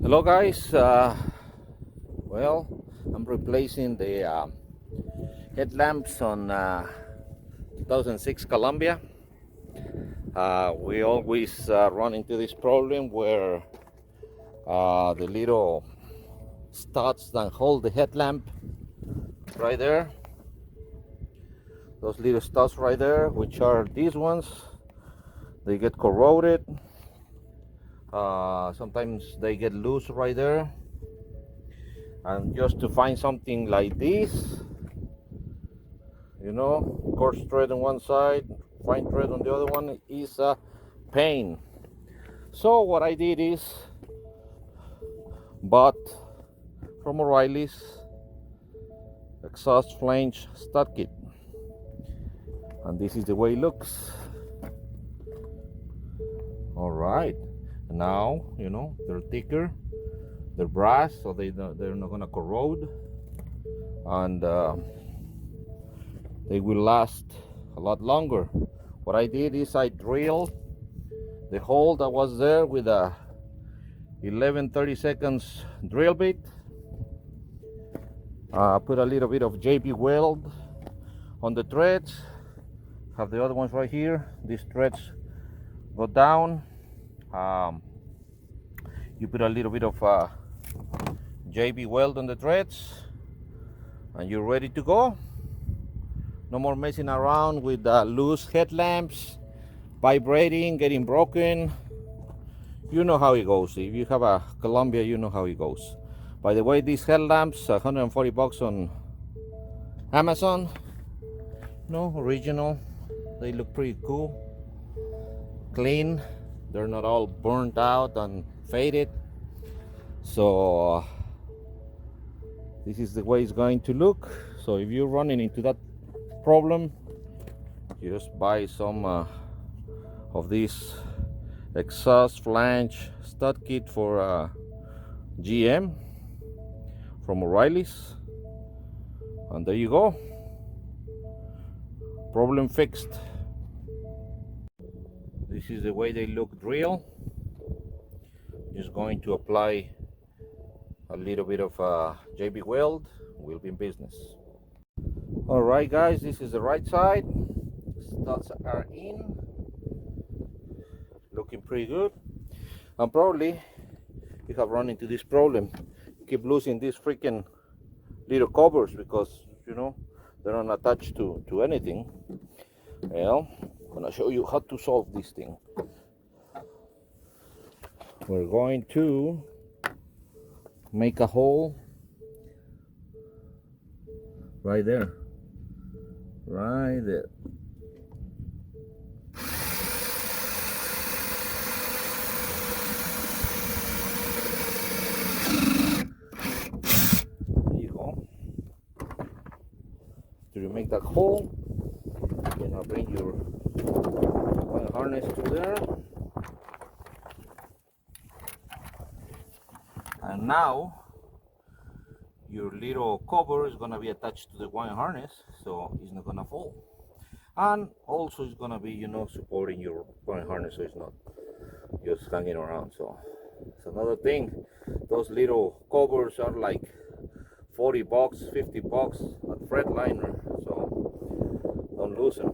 Hello guys, well, I'm replacing the headlamps on 2006 Columbia. We always run into this problem where the little studs that hold the headlamp right there, those little studs right there, which are these ones, they get corroded. Sometimes they get loose right there, and just to find something like this, coarse thread on one side, fine thread on the other one, is a pain. So what I did is bought from O'Reilly's exhaust flange stud kit, and this is the way it looks. All right, now they're thicker, they're brass, so they're not gonna corrode, and they will last a lot longer. What I did is I drilled the hole that was there with a 11/32 drill bit. Put a little bit of JB weld on the threads. Have the other ones right here. These threads go down. You put a little bit of JB weld on the threads, and you're ready to go. No more messing around with loose headlamps, vibrating, getting broken. You know how it goes. If you have a Columbia, you know how it goes. By the way, these headlamps, $140 on Amazon. No, original. They look pretty cool, clean. They're not all burnt out and faded. So this is the way it's going to look. So if you're running into that problem, just buy some of this exhaust flange stud kit for GM from O'Reilly's, and there you go. Problem fixed. This is the way they look drilled. Just going to apply a little bit of JB weld. We'll be in business. All right guys, this is the right side. Studs are in, looking pretty good. And probably you have run into this problem. You keep losing these freaking little covers because they're not attached to anything. Well, I'm gonna show you how to solve this thing. We're going to make a hole right there. Right there. There you go. So you make that hole, you're gonna bring your wire harness to there, and now your little cover is gonna be attached to the wire harness, so it's not gonna fall. And also it's gonna be supporting your wire harness, so it's not just hanging around. So it's another thing. Those little covers are like $40, $50 at freightliner, so don't lose them.